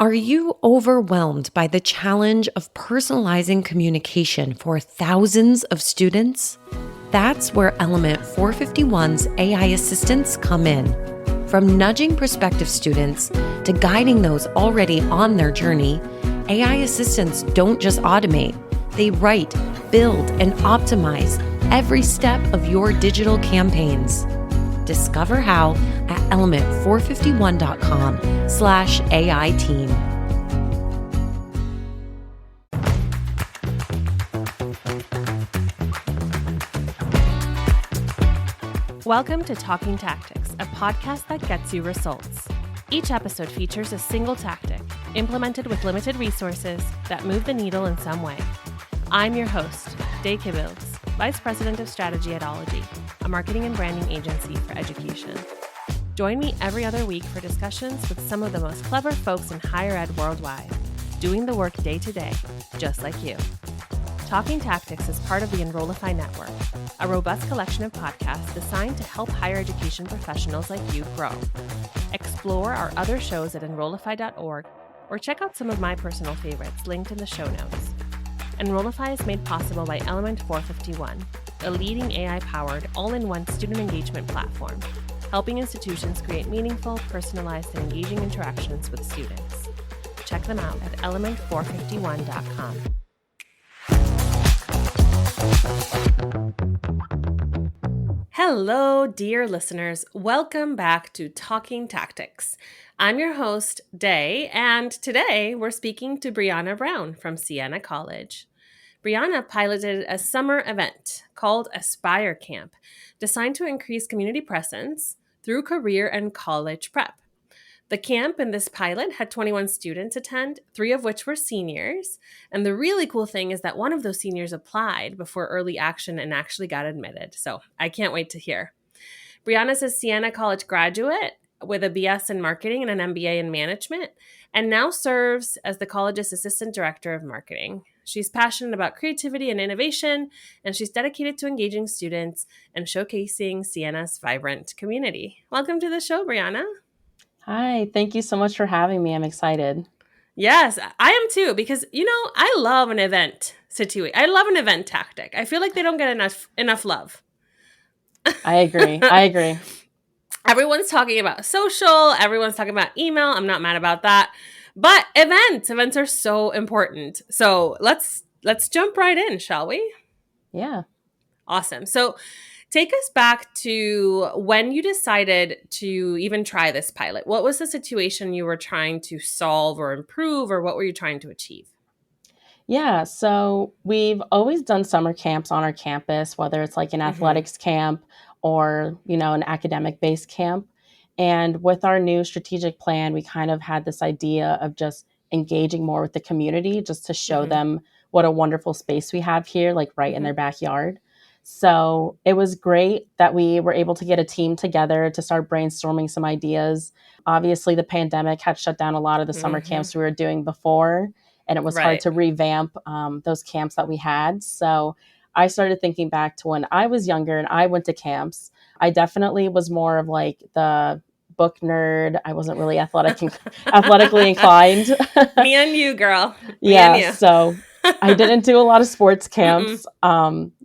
Are you overwhelmed by the challenge of personalizing communication for thousands of students? That's where Element 451's AI assistants come in. From nudging prospective students to guiding those already on their journey, AI assistants don't just automate, they write, build, and optimize every step of your digital campaigns. Discover how at element451.com/AI team. Welcome to Talking Tactics, a podcast that gets you results. Each episode features a single tactic, implemented with limited resources, that move the needle in some way. I'm your host, Day Kibbles, Vice President of Strategy at Ology, a marketing and branding agency for education. Join me every other week for discussions with some of the most clever folks in higher ed worldwide, doing the work day to day, just like you. Talking Tactics is part of the Enrollify Network, a robust collection of podcasts designed to help higher education professionals like you grow. Explore our other shows at enrollify.org or check out some of my personal favorites linked in the show notes. Enrollify is made possible by Element 451, a leading AI-powered, all-in-one student engagement platform, helping institutions create meaningful, personalized, and engaging interactions with students. Check them out at element451.com. Hello, dear listeners. Welcome back to Talking Tactics. I'm your host, Day, and today we're speaking to Brianna Brown from Siena College. Brianna piloted a summer event called Aspire Camp, designed to increase community presence through career and college prep. The camp in this pilot had 21 students attend, 3 of which were seniors. And the really cool thing is that one of those seniors applied before early action and actually got admitted. So I can't wait to hear. Brianna's a Siena College graduate with a BS in marketing and an MBA in management, and now serves as the college's assistant director of marketing. She's passionate about creativity and innovation, and she's dedicated to engaging students and showcasing Siena's vibrant community. Welcome to the show, Brianna. Hi, thank you so much for having me. I'm excited. Yes, I am too, because, I love an event situation. I love an event tactic. I feel like they don't get enough love. I agree. Everyone's talking about social. Everyone's talking about email. I'm not mad about that. But events are so important. So let's jump right in, shall we? Yeah. Awesome. So take us back to when you decided to even try this pilot. What was the situation you were trying to solve or improve, or what were you trying to achieve? Yeah, so we've always done summer camps on our campus, whether it's like an athletics camp or, an academic-based camp. And with our new strategic plan, we kind of had this idea of just engaging more with the community, just to show them what a wonderful space we have here, like right in their backyard. So it was great that we were able to get a team together to start brainstorming some ideas. Obviously, the pandemic had shut down a lot of the summer camps we were doing before, and it was hard to revamp those camps that we had. So I started thinking back to when I was younger and I went to camps. I definitely was more of like the book nerd. I wasn't really athletically inclined. Me and you, girl. So I didn't do a lot of sports camps.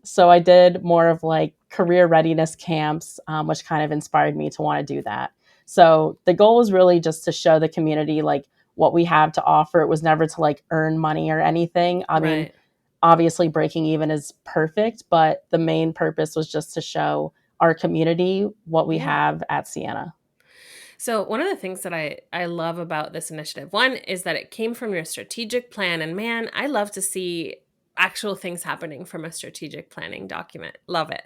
So I did more of like career readiness camps, which kind of inspired me to want to do that. So the goal was really just to show the community like what we have to offer. It was never to like earn money or anything. I mean, obviously breaking even is perfect, but the main purpose was just to show our community what we have at Siena. So one of the things that I love about this initiative, one, is that it came from your strategic plan. And man, I love to see actual things happening from a strategic planning document. Love it.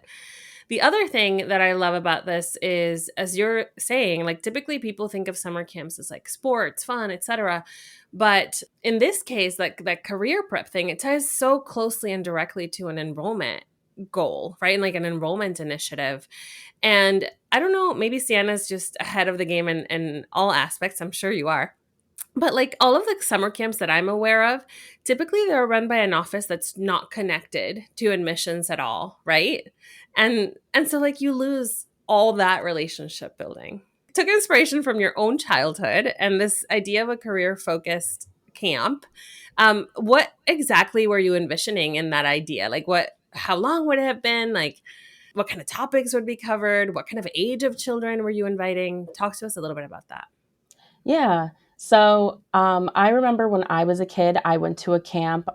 The other thing that I love about this is, as you're saying, like typically people think of summer camps as like sports, fun, etc. But in this case, like that career prep thing, it ties so closely and directly to an enrollment goal, right? And like an enrollment initiative. And I don't know, maybe Siena's just ahead of the game in all aspects. I'm sure you are. But like all of the summer camps that I'm aware of, typically they're run by an office that's not connected to admissions at all, right? And so like you lose all that relationship building. took inspiration from your own childhood and this idea of a career-focused camp. What exactly were you envisioning in that idea? Like how long would it have been? Like what kind of topics would be covered? What kind of age of children were you inviting? Talk to us a little bit about that. Yeah. So I remember when I was a kid, I went to a camp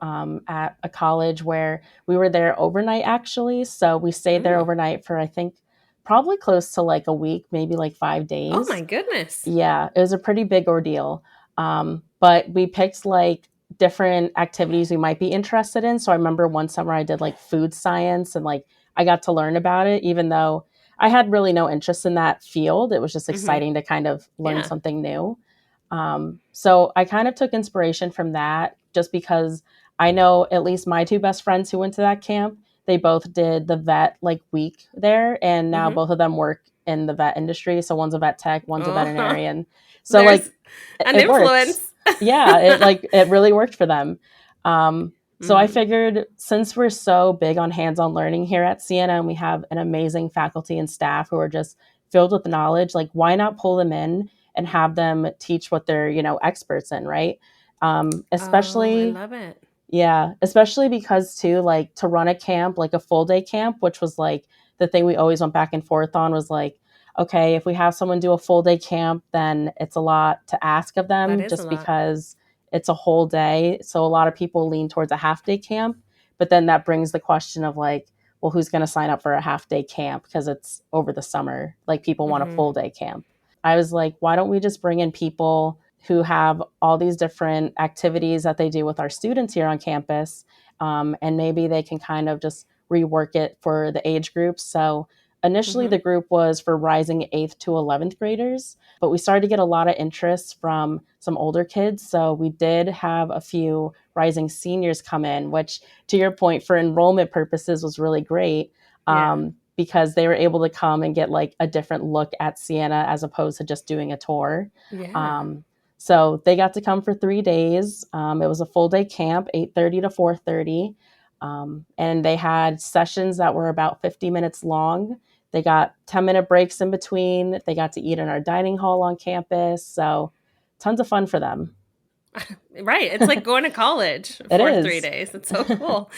at a college where we were there overnight, actually. So we stayed there Mm. overnight for, I think, probably close to like a week, maybe like 5 Oh my days. goodness. Yeah, it was a pretty big ordeal. But we picked like different activities we might be interested in. So I remember one summer I did like food science and like I got to learn about it, even though I had really no interest in that field. It was just Mm-hmm. exciting to kind of learn Yeah. something new. So I kind of took inspiration from that just because I know at least my two best friends who went to that camp, they both did the vet like week there. And now Mm-hmm. both of them work in the vet industry. So one's a vet tech, one's a Oh, veterinarian. So there's like an it worked. influence. Yeah, it really worked for them. So I Mm-hmm. figured since we're so big on hands-on learning here at Siena and we have an amazing faculty and staff who are just filled with knowledge, like why not pull them in and have them teach what they're, experts in, right? Oh, I Especially, love it. yeah, especially because too, like to run a camp, like a full day camp, which was like the thing we always went back and forth on was like, okay, if we have someone do a full day camp, then it's a lot to ask of That them is a just lot. because it's a whole day. So a lot of people lean towards a half day camp, but then that brings the question of like, well, who's going to sign up for a half day camp because it's over the summer? Like people want a Mm-hmm. full day camp. I was like, why don't we just bring in people who have all these different activities that they do with our students here on campus? And maybe they can kind of just rework it for the age groups. So initially, Mm-hmm. the group was for rising 8th to 11th graders, but we started to get a lot of interest from some older kids. So we did have a few rising seniors come in, which, to your point, for enrollment purposes was really great. Yeah. Because they were able to come and get like a different look at Siena as opposed to just doing a tour. Yeah. Um, so they got to come for 3 days. It was a full day camp, 8:30 to 4:30, and they had sessions that were about 50 minutes long. They got 10-minute breaks in between. They got to eat in our dining hall on campus. So tons of fun for them. Right. It's like going to college It for 3 is. days. It's so cool.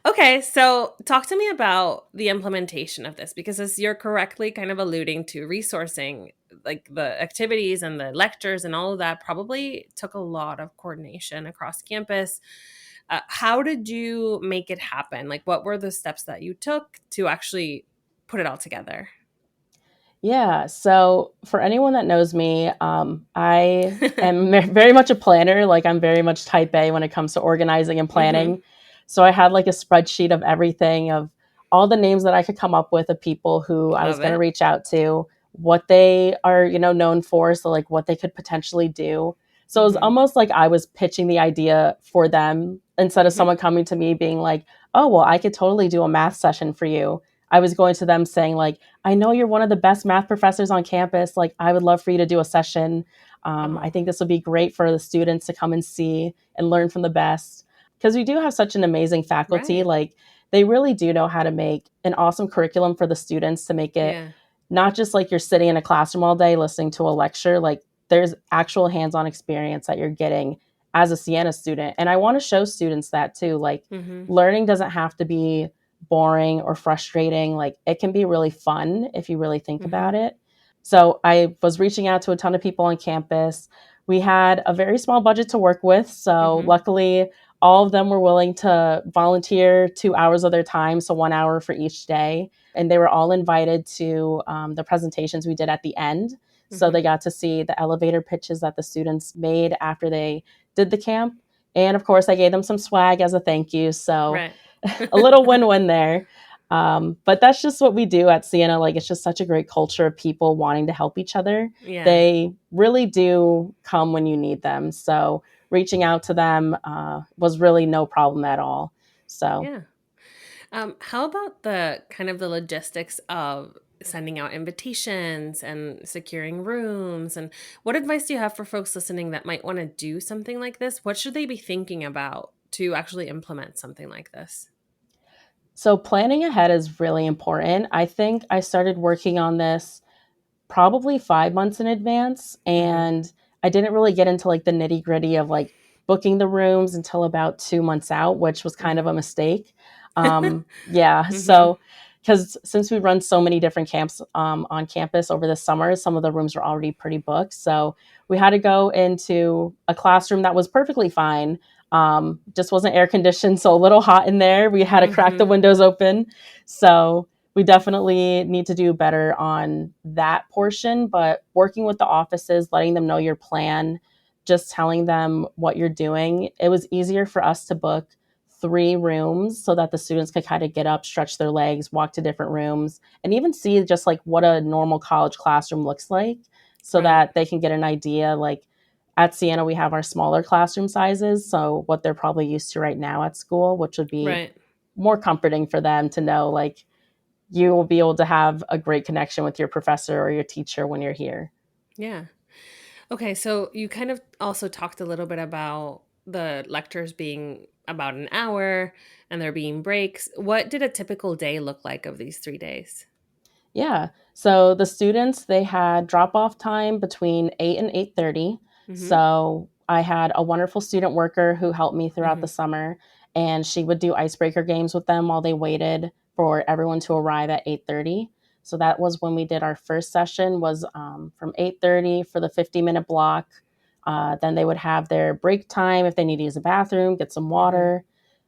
Okay, so talk to me about the implementation of this because as you're correctly kind of alluding to resourcing, like the activities and the lectures and all of that probably took a lot of coordination across campus. How did you make it happen? Like, what were the steps that you took to actually put it all together? Yeah. So for anyone that knows me, I am very much a planner. Like I'm very much type A when it comes to organizing and Mm-hmm. planning. So I had like a spreadsheet of everything of all the names that I could come up with of people who I was Love going to it. reach out to, what they are, known for. So like what they could potentially do. So it was Mm-hmm. almost like I was pitching the idea for them instead of Mm-hmm. someone coming to me being like, oh, well, I could totally do a math session for you. I was going to them saying like, I know you're one of the best math professors on campus. Like, I would love for you to do a session. I Oh, think this would be great for the students to come and see and learn from the best. Because we do have such an amazing faculty. right. Like, they really do know how to make an awesome curriculum for the students to make it Yeah. not just like you're sitting in a classroom all day listening to a lecture. Like, there's actual hands on experience that you're getting as a Siena student. And I want to show students that too. Like, Mm-hmm. learning doesn't have to be boring or frustrating. Like it can be really fun if you really think Mm-hmm. about it. So I was reaching out to a ton of people on campus. We had a very small budget to work with. So Mm-hmm. luckily, all of them were willing to volunteer 2 hours of their time. So 1 hour for each day. And they were all invited to the presentations we did at the end. So Mm-hmm. they got to see the elevator pitches that the students made after they did the camp. And of course, I gave them some swag as a thank you. So Right. a little win-win there. But that's just what we do at Siena. Like it's just such a great culture of people wanting to help each other. Yeah. They really do come when you need them. So reaching out to them was really no problem at all. So Yeah. How about the kind of the logistics of sending out invitations and securing rooms? And what advice do you have for folks listening that might want to do something like this? What should they be thinking about to actually implement something like this? so planning ahead is really important. I think I started working on this probably 5 months in advance. And I didn't really get into like the nitty gritty of like booking the rooms until about 2 months out, which was kind of a mistake. Yeah. So, because since we run so many different camps on campus over the summer, some of the rooms are already pretty booked. So we had to go into a classroom that was perfectly fine. Just wasn't air conditioned, so a little hot in there. We had to crack the windows open. So we definitely need to do better on that portion. But working with the offices, letting them know your plan, just telling them what you're doing, it was easier for us to book 3 rooms so that the students could kind of get up, stretch their legs, walk to different rooms, and even see just like what a normal college classroom looks like so that they can get an idea. Like at Siena, we have our smaller classroom sizes. So what they're probably used to right now at school, which would be more comforting for them to know, like, you will be able to have a great connection with your professor or your teacher when you're here. Yeah. Okay. So you kind of also talked a little bit about the lectures being about an hour and there being breaks. What did a typical day look like of these 3 days? Yeah. So the students, they had drop off time between 8 and 8:30. So I had a wonderful student worker who helped me throughout the summer, and she would do icebreaker games with them while they waited for everyone to arrive at 8:30. So that was when we did our first session, was from 8:30 for the 50-minute block. Then they would have their break time if they need to use a bathroom, get some water.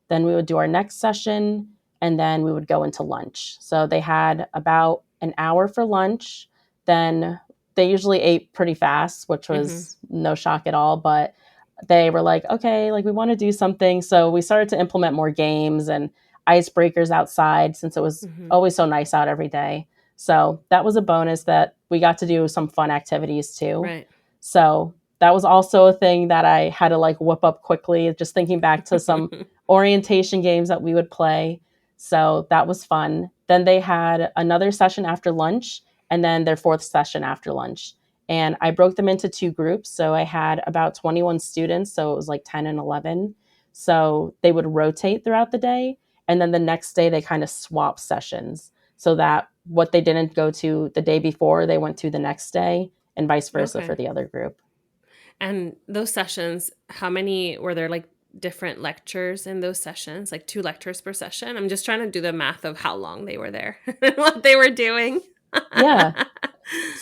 Then we would do our next session, and then we would go into lunch. So they had about an hour for lunch. Then they usually ate pretty fast, which was no shock at all. But they were like, okay, like we want to do something. So we started to implement more games and icebreakers outside since it was always so nice out every day. So that was a bonus that we got to do some fun activities too. Right. So that was also a thing that I had to like whip up quickly, just thinking back to some orientation games that we would play. So that was fun. Then they had another session after lunch and then their fourth session after lunch. And I broke them into 2 groups. So I had about 21 students. So it was like 10 and 11. So they would rotate throughout the day. And then the next day they kind of swap sessions so that what they didn't go to the day before, they went to the next day, and vice versa for the other group. And those sessions, how many were there, like different lectures in those sessions, like 2 lectures per session? I'm just trying to do the math of how long they were there and what they were doing. Yeah.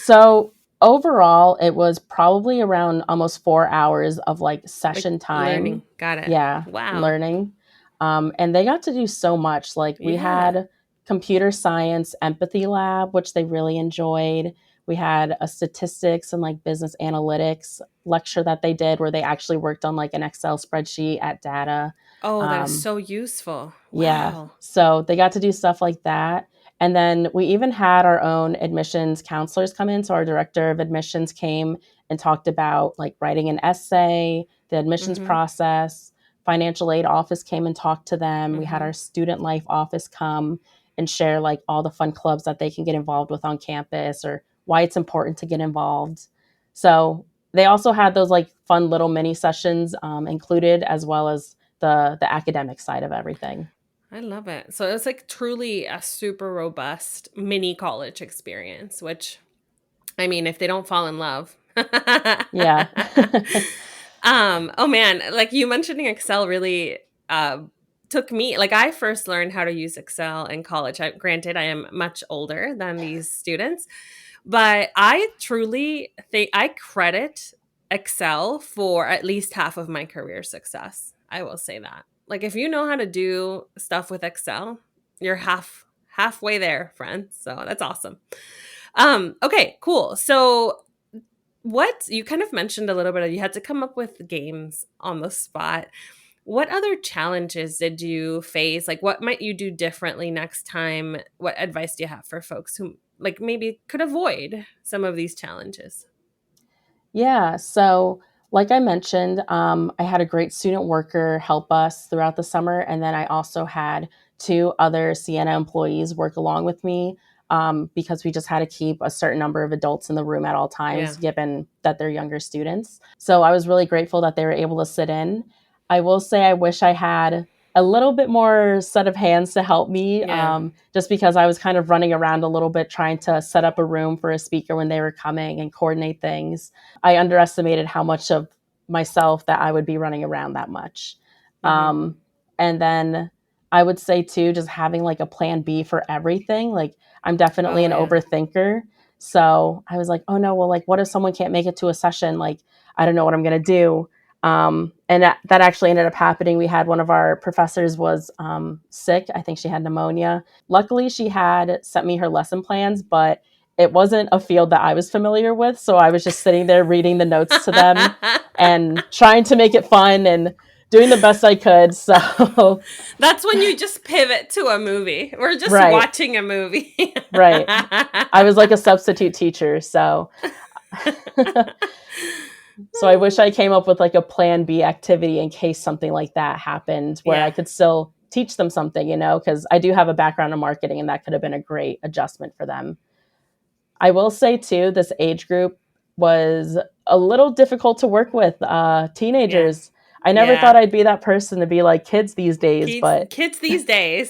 So overall, it was probably around almost 4 hours of like session time. Learning. Got it. Yeah. Wow. Learning. And they got to do so much. Like we had computer science empathy lab, which they really enjoyed. We had a statistics and like business analytics lecture that they did where they actually worked on like an Excel spreadsheet at data. Oh, that's so useful. Wow. Yeah. So they got to do stuff like that. And then we even had our own admissions counselors come in. So our director of admissions came and talked about like writing an essay, the admissions process. Financial aid office came and talked to them. We had our student life office come and share like all the fun clubs that they can get involved with on campus or why it's important to get involved. So they also had those like fun little mini sessions included, as well as the academic side of everything. I love it. So it's like truly a super robust mini college experience, which, I mean, if they don't fall in love. Yeah. Oh man, like you mentioning Excel really took me, like I first learned how to use Excel in college. Granted, I am much older than these students, but I truly think I credit Excel for at least half of my career success. I will say that. Like if you know how to do stuff with Excel, you're halfway there, friends. So that's awesome. Okay, cool. So what you kind of mentioned a little bit of, you had to come up with games on the spot. What other challenges did you face? Like what might you do differently next time? What advice do you have for folks who like maybe could avoid some of these challenges? Yeah. So, like I mentioned, I had a great student worker help us throughout the summer. And then I also had 2 other Siena employees work along with me because we just had to keep a certain number of adults in the room at all times, given that they're younger students. So I was really grateful that they were able to sit in. I will say I wish I had a little bit more set of hands to help me, Yeah. just because I was kind of running around a little bit trying to set up a room for a speaker when they were coming and coordinate things. I underestimated how much of myself that I would be running around that much. Mm-hmm. Um, and then I would say too, just having like a plan B for everything. Like I'm definitely Oh, an yeah. overthinker. So I was like, oh no, well, like what if someone can't make it to a session? Like, I don't know what I'm going to do. And that actually ended up happening. We had one of our professors was sick. I think she had pneumonia. Luckily, she had sent me her lesson plans, but it wasn't a field that I was familiar with. So I was just sitting there reading the notes to them and trying to make it fun and doing the best I could. So, That's when you just pivot to a movie. We're just right, watching a movie. right. I was like a substitute teacher. So I wish I came up with like a plan B activity in case something like that happened where I Yeah. could still teach them something, because I do have a background in marketing and that could have been a great adjustment for them. I will say too, this age group was a little difficult to work with. Yeah. Teenagers. I never thought Yeah. I'd be that person to be like kids these days, Kids, but kids these days.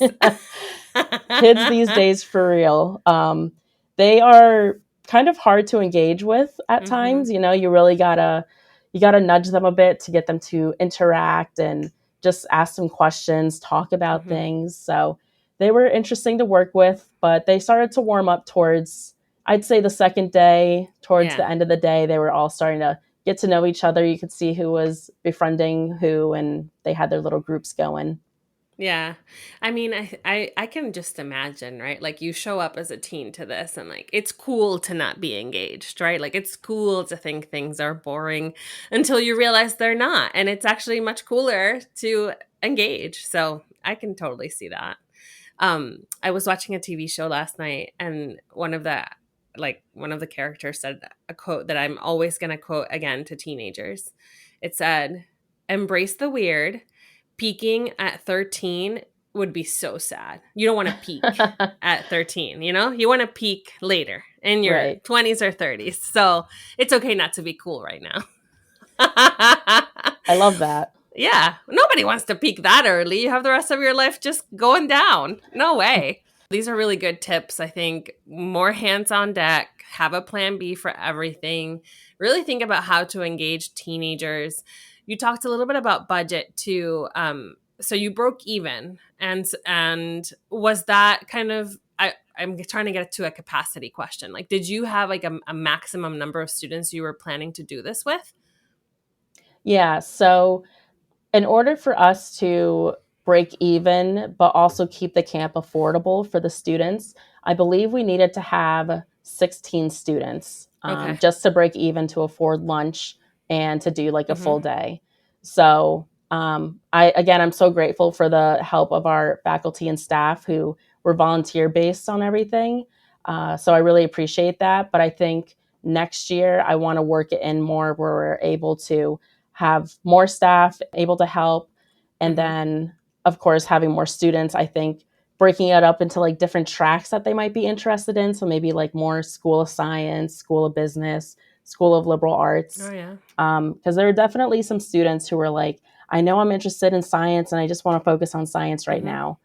kids these days for real. They are kind of hard to engage with at Mm-hmm. times. You really gotta nudge them a bit to get them to interact and just ask some questions, talk about Mm-hmm. things. So they were interesting to work with, but they started to warm up towards, I'd say, the second day. Towards Yeah. the end of the day, they were all starting to get to know each other. You could see who was befriending who, and they had their little groups going. Yeah. I mean, I can just imagine, right? Like you show up as a teen to this and like it's cool to not be engaged, right? Like it's cool to think things are boring until you realize they're not. And it's actually much cooler to engage. So I can totally see that. I was watching a TV show last night and one of the characters said a quote that I'm always going to quote again to teenagers. It said, "Embrace the weird. Peaking at 13 would be so sad. You don't want to peak at 13, you know? You want to peak later in your Right. 20s or 30s. So it's okay not to be cool right now." I love that. Yeah, nobody wants to peak that early. You have the rest of your life just going down. No way. These are really good tips. I think more hands on deck, have a plan B for everything. Really think about how to engage teenagers. You talked a little bit about budget too. So you broke even, and was that kind of? I'm trying to get to a capacity question. Like, did you have like a maximum number of students you were planning to do this with? Yeah. So, in order for us to break even, but also keep the camp affordable for the students, I believe we needed to have 16 students, Okay. just to break even to afford lunch and to do like a full Mm-hmm. day. So, I'm so grateful for the help of our faculty and staff who were volunteer based on everything. So I really appreciate that. But I think next year I want to work it in more where we're able to have more staff able to help. And Mm-hmm. then, of course, having more students, I think breaking it up into like different tracks that they might be interested in. So maybe like more School of Science, School of Business, School of Liberal Oh Arts. yeah. Because there are definitely some students who were like, I know I'm interested in science and I just want to focus on science right Mm-hmm. now.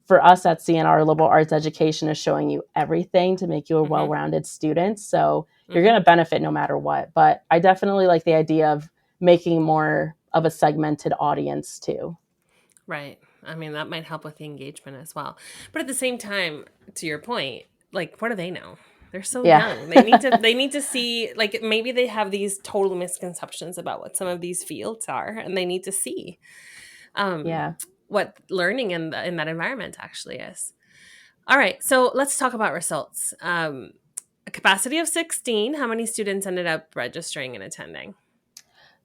For us at CNR, liberal arts education is showing you everything to make you a Mm-hmm. well-rounded student. So you're Mm-hmm. going to benefit no matter what. But I definitely like the idea of making more of a segmented audience too. Right. I mean, that might help with the engagement as well. But at the same time, to your point, like, what do they know? They're so Yeah. young. They need to see, like, maybe they have these total misconceptions about what some of these fields are, and they need to see um, Yeah. what learning in that environment actually is. All right. So let's talk about results. A capacity of 16. How many students ended up registering and attending?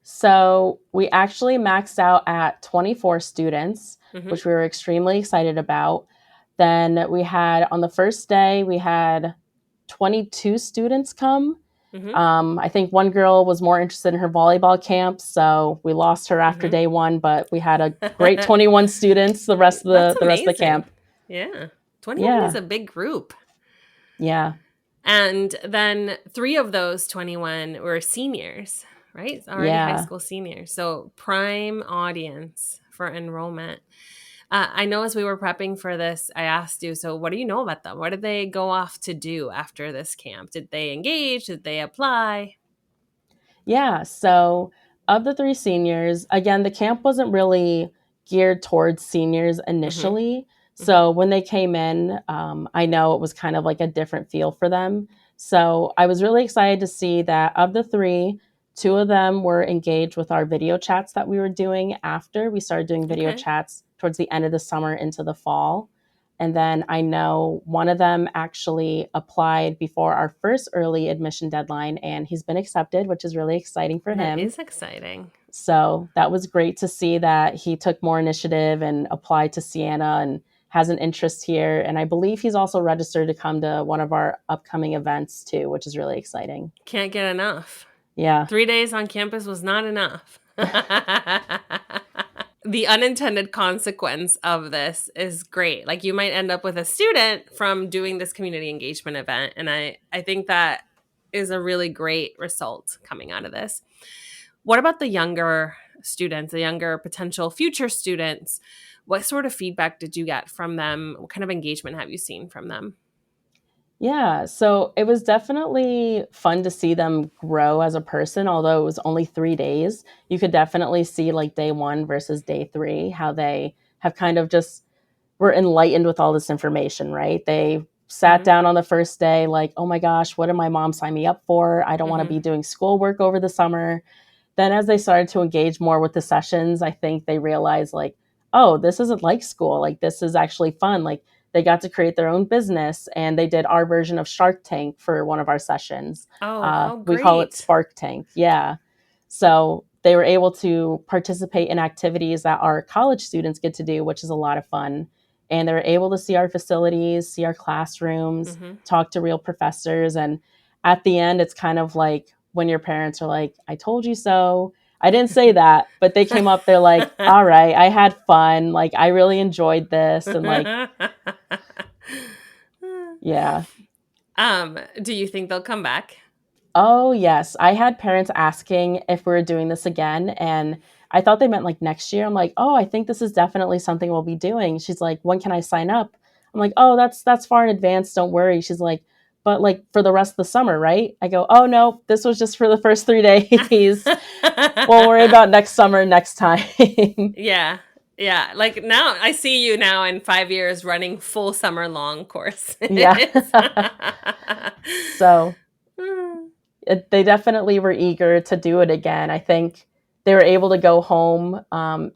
So we actually maxed out at 24 students, Mm-hmm. which we were extremely excited about. Then we had on the first day, we had 22 students come. Mm-hmm. I think one girl was more interested in her volleyball camp, so we lost her after Mm-hmm. day one, but we had a great 21 students the rest of That's the rest of the amazing. camp. Yeah. 21 is Yeah. a big group. Yeah. And then 3 of those 21 were seniors, right? Already high Yeah. school seniors. So prime audience for enrollment. I know as we were prepping for this, I asked you, so what do you know about them? What did they go off to do after this camp? Did they engage? Did they apply? Yeah. So, of the three seniors, again, the camp wasn't really geared towards seniors Mm-hmm. initially. Mm-hmm. So, when they came in, I know it was kind of like a different feel for them. So, I was really excited to see that of the three, two of them were engaged with our video chats that we were doing after we started doing video Okay. chats towards the end of the summer into the fall. And then I know one of them actually applied before our first early admission deadline, and he's been accepted, which is really exciting for That him. is exciting. So that was great to see that he took more initiative and applied to Siena and has an interest here. And I believe he's also registered to come to one of our upcoming events too, which is really exciting. Can't get enough. Yeah. 3 days on campus was not enough. The unintended consequence of this is great. Like you might end up with a student from doing this community engagement event. And I think that is a really great result coming out of this. What about the younger students, the younger potential future students? What sort of feedback did you get from them? What kind of engagement have you seen from them? Yeah, so it was definitely fun to see them grow as a person, although it was only 3 days. You could definitely see like day one versus day three, how they have kind of just were enlightened with all this information, right? They sat Mm-hmm. down on the first day, like, oh my gosh, what did my mom sign me up for? I don't want to Mm-hmm. be doing schoolwork over the summer. Then as they started to engage more with the sessions, I think they realized like, oh, this isn't like school. Like this is actually fun. Like they got to create their own business and they did our version of Shark Tank for one of our sessions. Oh, how We call it great. Spark Tank. Yeah. So they were able to participate in activities that our college students get to do, which is a lot of fun. And they were able to see our facilities, see our classrooms, Mm-hmm. talk to real professors. And at the end, it's kind of like when your parents are like, I told you so. I didn't say that, but they came up, they're like, all right, I had fun. Like, I really enjoyed this. And like, yeah. Do you think they'll come back? Oh, yes. I had parents asking if we were doing this again. And I thought they meant like next year. I'm like, oh, I think this is definitely something we'll be doing. She's like, when can I sign up? I'm like, oh, that's far in advance. Don't worry. She's like, but like for the rest of the summer, right? I go, oh no, this was just for the first 3 days. We'll worry about next summer next time. Yeah. Yeah. Like now I see you now in 5 years running full summer long courses. Yeah. So they definitely were eager to do it again. I think they were able to go home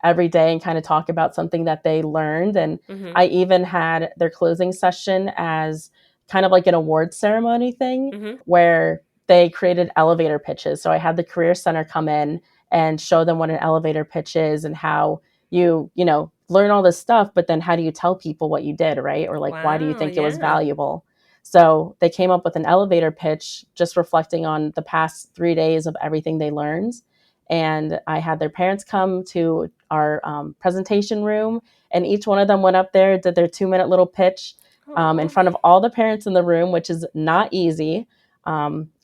every day and kind of talk about something that they learned. And Mm-hmm. I even had their closing session as kind of like an award ceremony thing Mm-hmm. where they created elevator pitches. So I had the Career Center come in and show them what an elevator pitch is and how you learn all this stuff, but then how do you tell people what you did, right? Or like, why do you Wow. think it was Yeah. valuable? So they came up with an elevator pitch just reflecting on the past 3 days of everything they learned. And I had their parents come to our presentation room, and each one of them went up there, did their 2 minute little pitch in Oh. front of all the parents in the room, which is not easy.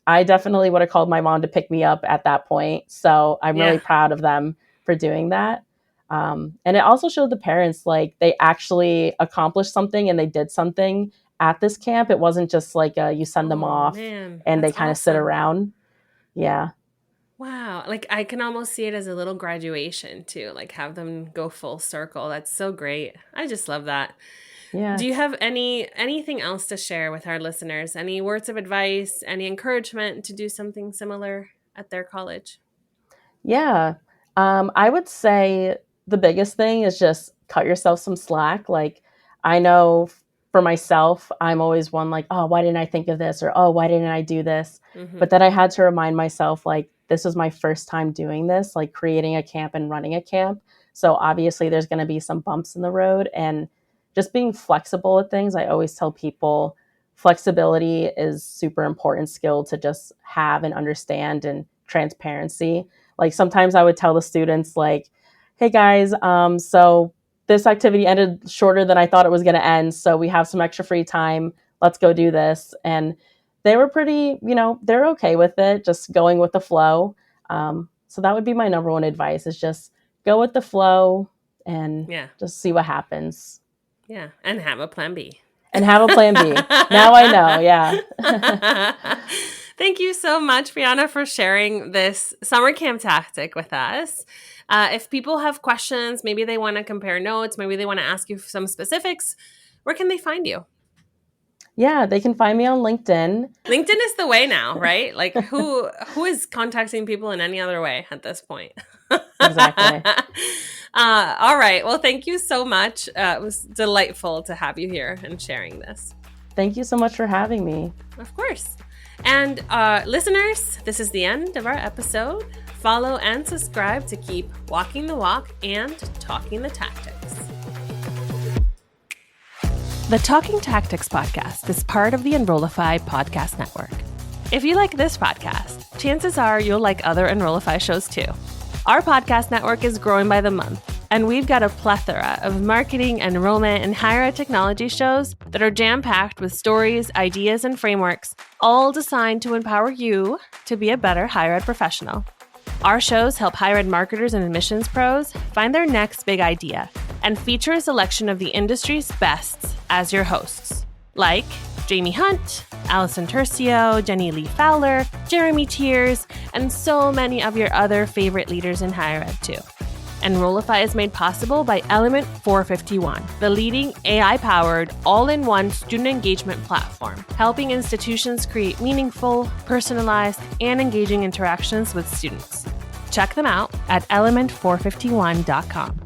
I definitely would have called my mom to pick me up at that point. So I'm really Yeah. proud of them for doing that. And it also showed the parents like they actually accomplished something and they did something at this camp. It wasn't just like you send them Oh off man. and they That's kind of sit awesome. around. Yeah. Wow. Like I can almost see it as a little graduation too. Like have them go full circle. That's so great. I just love that. Yeah. Do you have anything else to share with our listeners? Any words of advice, any encouragement to do something similar at their college? Yeah. I would say the biggest thing is just cut yourself some slack. Like, I know for myself, I'm always one like, oh, why didn't I think of this? Or, oh, why didn't I do this? Mm-hmm. But then I had to remind myself, like, this was my first time doing this, like creating a camp and running a camp. So obviously, there's going to be some bumps in the road. And just being flexible with things, I always tell people flexibility is super important skill to just have and understand, and transparency. Like sometimes I would tell the students like, hey guys, so this activity ended shorter than I thought it was going to end. So we have some extra free time. Let's go do this. And they were pretty, they're okay with it, just going with the flow. So that would be my number one advice is just go with the flow and just see what happens. Yeah, and have a plan B. And have a plan B. Now I know, yeah. Thank you so much, Brianna, for sharing this summer camp tactic with us. If people have questions, maybe they want to compare notes, maybe they want to ask you some specifics, where can they find you? Yeah, they can find me on LinkedIn. LinkedIn is the way now, right? Like who is contacting people in any other way at this point? Exactly. All right. Well, thank you so much. It was delightful to have you here and sharing this. Thank you so much for having me. Of course. And listeners, this is the end of our episode. Follow and subscribe to keep walking the walk and talking the tactics. The Talking Tactics podcast is part of the Enrollify podcast network. If you like this podcast, chances are you'll like other Enrollify shows too. Our podcast network is growing by the month, and we've got a plethora of marketing, enrollment, and higher ed technology shows that are jam-packed with stories, ideas, and frameworks, all designed to empower you to be a better higher ed professional. Our shows help higher ed marketers and admissions pros find their next big idea and feature a selection of the industry's best as your hosts, like Jamie Hunt, Allison Tercio, Jenny Lee Fowler, Jeremy Tiers, and so many of your other favorite leaders in higher ed too. Enrollify is made possible by Element 451, the leading AI-powered, all-in-one student engagement platform, helping institutions create meaningful, personalized, and engaging interactions with students. Check them out at element451.com.